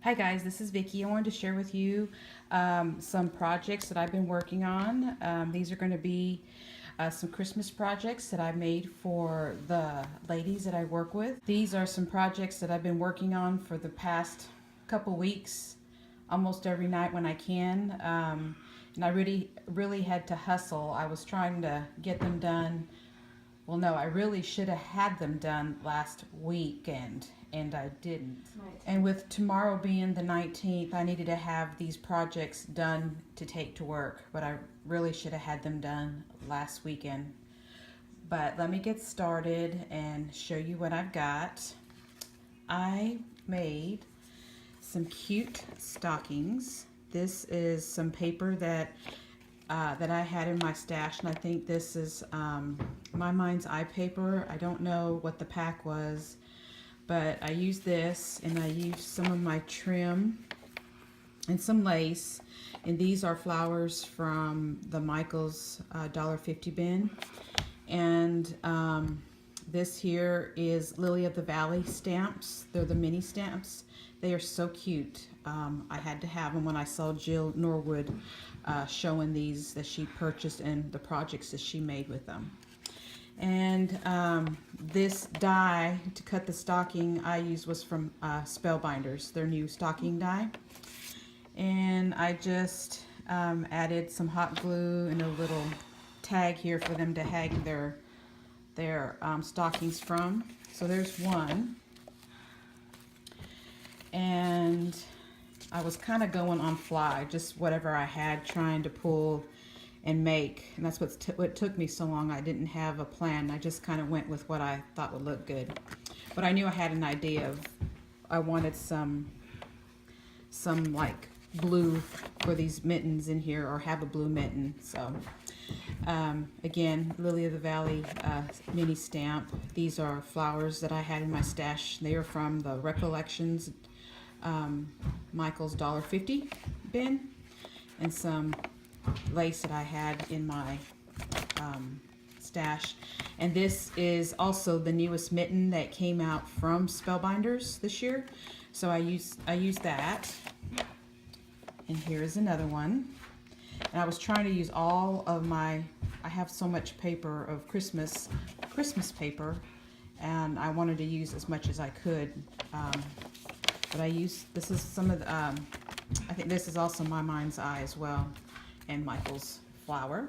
Hi guys, this is Vicki. I wanted to share with you some projects that I've been working on. These are going to be some Christmas projects that I made for the ladies that I work with. These are some projects that I've been working on for the past couple weeks, almost every night when I can. And I really had to hustle. I was trying to get them done. Well, no, I really should have had them done last weekend, and I didn't. And with tomorrow being the 19th, I needed to have these projects done to take to work, but I really should have had them done last weekend. But let me get started and show you what I've got. I made some cute stockings. This is some paper that I had in my stash, and I think this is My Mind's Eye paper. I don't know what the pack was, but I used this, and I used some of my trim and some lace, and these are flowers from the Michael's $1.50 bin, and this here is Lily of the Valley stamps. They're the mini stamps. They are so cute. I had to have them when I saw Jill Norwood showing these that she purchased and the projects that she made with them. And this die to cut the stocking I used was from Spellbinders, their new stocking die. And I just added some hot glue and a little tag here for them to hang their stockings from. So there's one. And I was kind of going on fly, just whatever I had, trying to pull and make. And that's what took me so long. I didn't have a plan. I just kind of went with what I thought would look good. But I knew I had an idea of, I wanted some like blue for these mittens in here, or have a blue mitten. So again, Lily of the Valley mini stamp. These are flowers that I had in my stash. They are from the Recollections Michael's $1.50 bin, and some lace that I had in my stash. And this is also the newest mitten that came out from Spellbinders this year, so I used that. And here's another one. And I was trying to use all of I have so much paper of Christmas paper, and I wanted to use as much as I could. But this is some of the, I think this is also My Mind's Eye as well, and Michael's flower.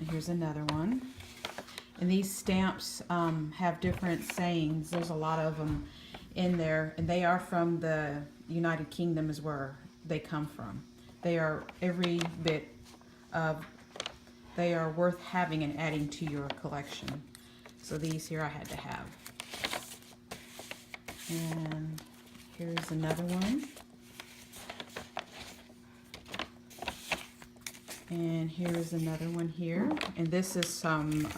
And here's another one. And these stamps have different sayings. There's a lot of them in there, and they are from the United Kingdom is where they come from. They are every bit of, they are worth having and adding to your collection. So these here I had to have. And here's another one. And here's another one here. And this is some,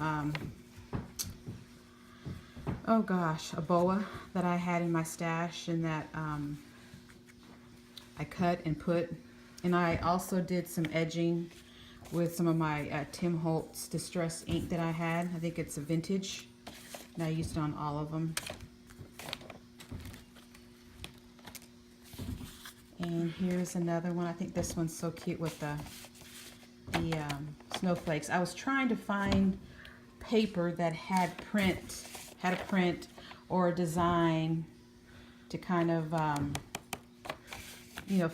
oh gosh, a boa that I had in my stash, and that I cut and put. And I also did some edging with some of my Tim Holtz Distress ink that I had. I think it's a vintage, and I used it on all of them. And here's another one. I think this one's so cute with the snowflakes. I was trying to find paper that had a print or a design to kind of,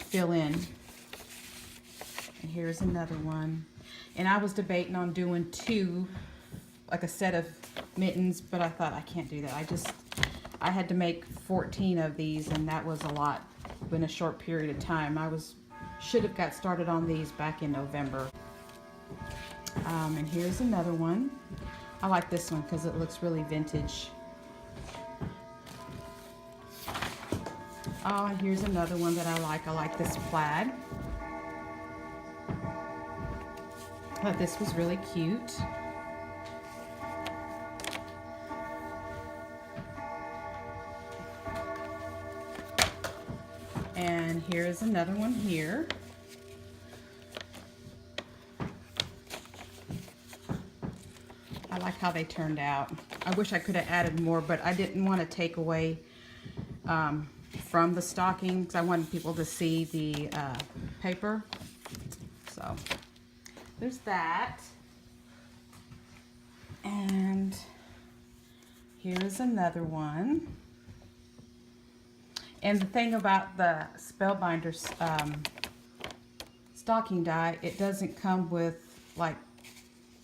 fill in. And here's another one. And I was debating on doing two, like a set of mittens, but I thought I can't do that. I had to make 14 of these, and that was a lot in a short period of time. Should have got started on these back in November. And here's another one. I like this one because it looks really vintage. Oh, and here's another one that I like. I like this plaid. I thought this was really cute. And here's another one here. I like how they turned out. I wish I could have added more, but I didn't want to take away from the stockings. I wanted people to see the paper. So there's that. And here is another one. And the thing about the Spellbinders stocking die, it doesn't come with like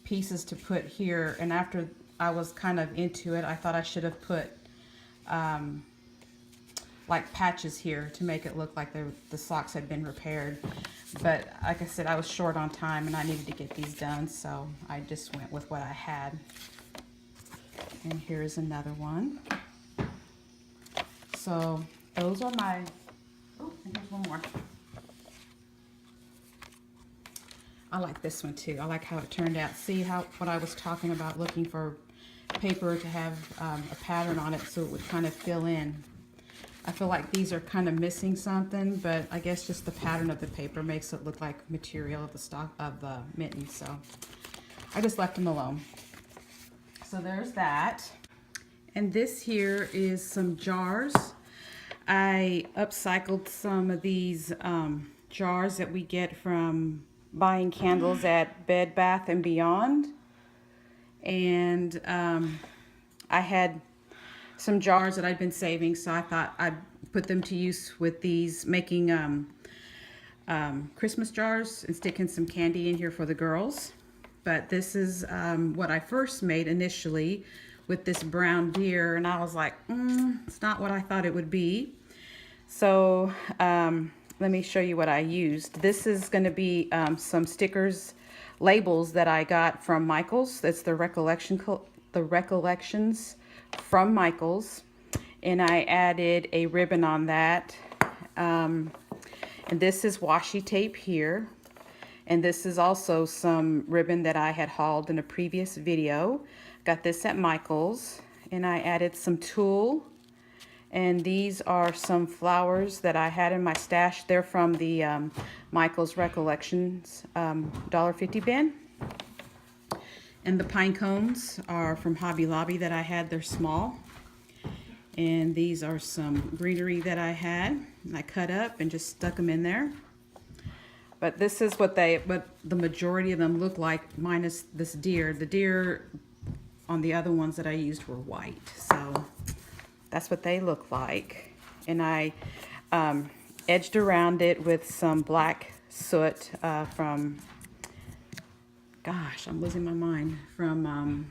pieces to put here. And after I was kind of into it, I thought I should have put like patches here to make it look like the socks had been repaired. But like I said, I was short on time and I needed to get these done, so I just went with what I had. And here's another one. So those are my, oh, and here's one more. I like this one too. I like how it turned out. See what I was talking about, looking for paper to have a pattern on it so it would kind of fill in. I feel like these are kind of missing something, but I guess just the pattern of the paper makes it look like material of the stock of the mittens. So I just left them alone. So there's that. And this here is some jars. I upcycled some of these jars that we get from buying candles at Bed Bath & Beyond. And I had some jars that I'd been saving, so I thought I'd put them to use with these, making Christmas jars and sticking some candy in here for the girls. But this is what I first made initially with this brown deer, and I was like, it's not what I thought it would be. So let me show you what I used. This is going to be some stickers, labels that I got from Michaels. That's the Recollections from Michaels, and I added a ribbon on that. And this is washi tape here, and this is also some ribbon that I had hauled in a previous video. Got this at Michaels, and I added some tulle, and these are some flowers that I had in my stash. They're from the Michaels Recollections $1.50 bin. And the pine cones are from Hobby Lobby that I had. They're small. And these are some greenery that I had. I cut up and just stuck them in there. But this is what the majority of them look like, minus this deer. The deer on the other ones that I used were white. So that's what they look like. And I edged around it with some black soot from, gosh, I'm losing my mind, from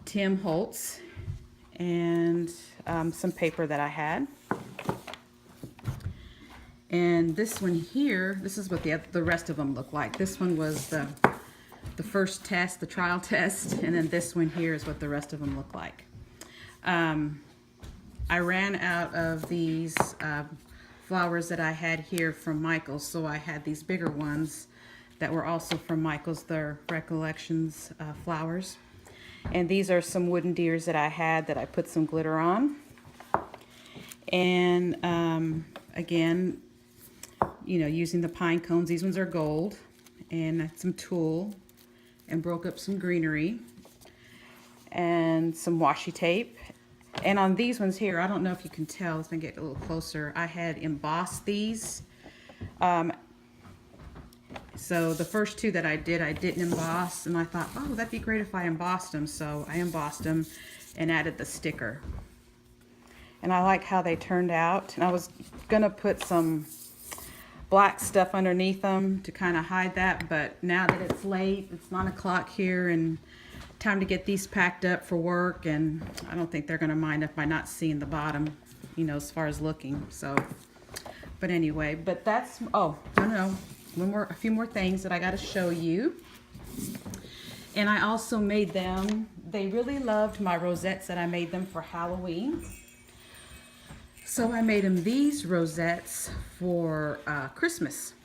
Tim Holtz, and some paper that I had. And this one here, this is what the rest of them look like. This one was the first test, the trial test, and then this one here is what the rest of them look like. I ran out of these flowers that I had here from Michaels, so I had these bigger ones that were also from Michaels, their Recollections flowers. And these are some wooden deers that I had that I put some glitter on. And again, you know, using the pine cones, these ones are gold, and some tulle, and broke up some greenery, and some washi tape. And on these ones here, I don't know if you can tell, let me get a little closer, I had embossed these. So the first two that I didn't emboss, and I thought, oh, that'd be great if I embossed them. So I embossed them and added the sticker. And I like how they turned out. And I was gonna put some black stuff underneath them to kind of hide that, but now that it's late, it's 9 o'clock here, and time to get these packed up for work, and I don't think they're gonna mind if I'm not seeing the bottom, you know, as far as looking. So, but anyway, but that's, oh, no. A few more things that I got to show you. And I also made them, they really loved my rosettes that I made them for Halloween. So I made them these rosettes for Christmas.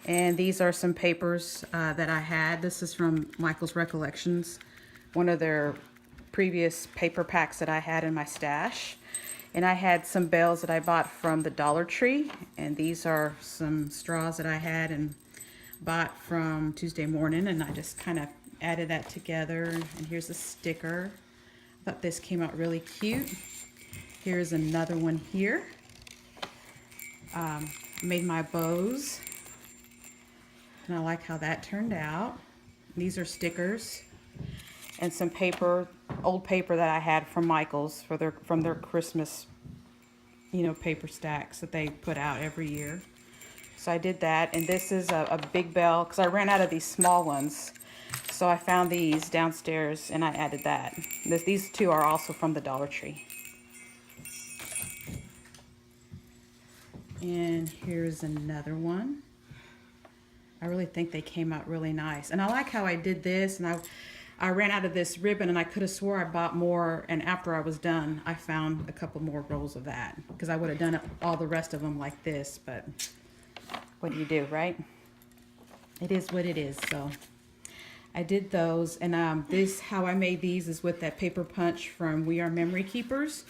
And these are some papers that I had. This is from Michael's Recollections, one of their previous paper packs that I had in my stash. And I had some bells that I bought from the Dollar Tree, and these are some straws that I had and bought from Tuesday Morning, and I just kind of added that together. And here's a sticker. I thought this came out really cute. Here's another one here. Made my bows. And I like how that turned out. These are stickers. And some paper, old paper that I had from Michael's from their Christmas, you know, paper stacks that they put out every year. So I did that, and this is a big bell because I ran out of these small ones. So I found these downstairs and I added that. These two are also from the Dollar Tree. And here's another one. I really think they came out really nice. And I like how I did this, and I ran out of this ribbon, and I could have swore I bought more, and after I was done, I found a couple more rolls of that because I would have done all the rest of them like this, but what do you do, right? It is what it is. So I did those, and how I made these is with that paper punch from We Are Memory Keepers.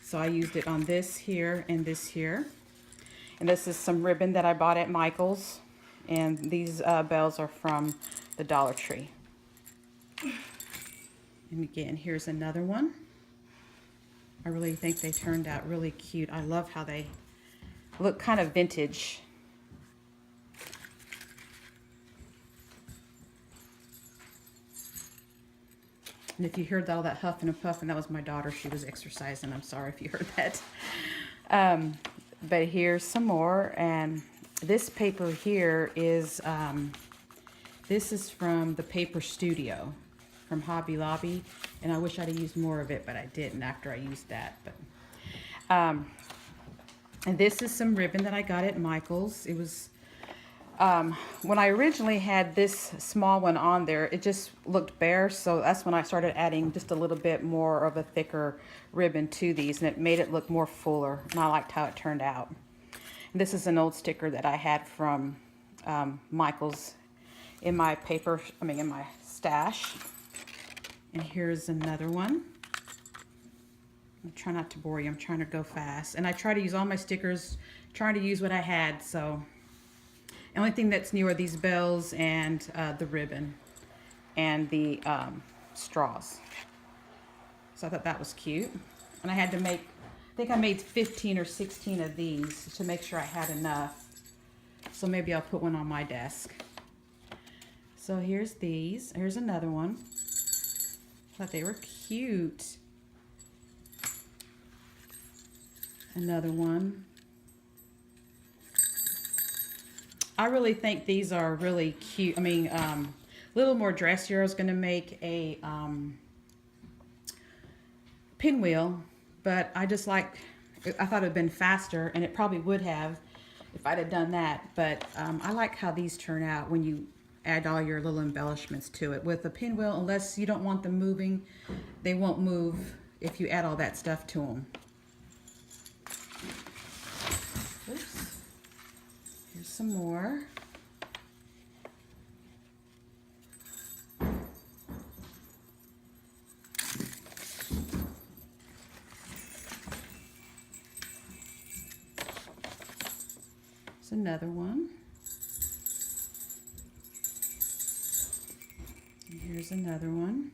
So I used it on this here and this here. And this is some ribbon that I bought at Michael's. And these bells are from the Dollar Tree. And again, here's another one. I really think they turned out really cute. I love how they look kind of vintage. And if you heard all that huffing and puffing, that was my daughter. She was exercising. I'm sorry if you heard that. But here's some more. And this paper here is, this is from the Paper Studio from Hobby Lobby. And I wish I'd have used more of it, but I didn't after I used that. But and this is some ribbon that I got at Michael's. It was, when I originally had this small one on there, it just looked bare. So that's when I started adding just a little bit more of a thicker ribbon to these, and it made it look more fuller. And I liked how it turned out. This is an old sticker that I had from Michael's in my in my stash. And here's another one. I'm trying not to bore you. I'm trying to go fast. And I try to use all my stickers, trying to use what I had. So the only thing that's new are these bells and the ribbon and the straws. So I thought that was cute. And I had to make, I think I made 15 or 16 of these to make sure I had enough. So maybe I'll put one on my desk. So here's these. Here's another one. I thought they were cute. Another one. I really think these are really cute. I mean, a little more dressier. I was going to make a pinwheel, but I just like, I thought it would have been faster, and it probably would have if I'd have done that. But I like how these turn out when you add all your little embellishments to it. With a pinwheel, unless you don't want them moving, they won't move if you add all that stuff to them. Oops. Here's some more. Here's another one. And here's another one.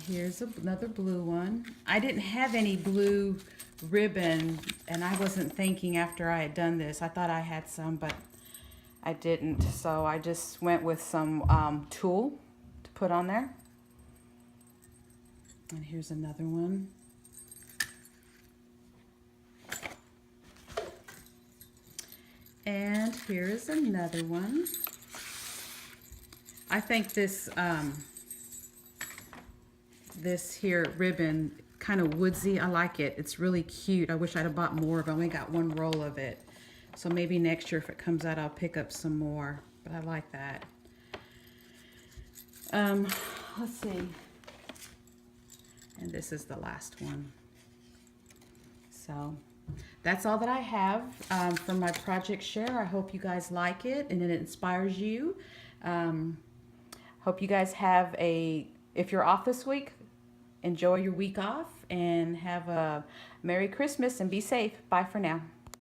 Here's another blue one. I didn't have any blue ribbon, and I wasn't thinking after I had done this. I thought I had some, but I didn't. So I just went with some tulle to put on there. And here's another one. And here's another one. I think this this here ribbon, kind of woodsy. I like it. It's really cute. I wish I'd have bought more. I've only got one roll of it. So maybe next year if it comes out, I'll pick up some more. But I like that. Let's see. And this is the last one. So that's all that I have for my project share. I hope you guys like it and it inspires you. Hope you guys have if you're off this week, enjoy your week off and have a Merry Christmas and be safe. Bye for now.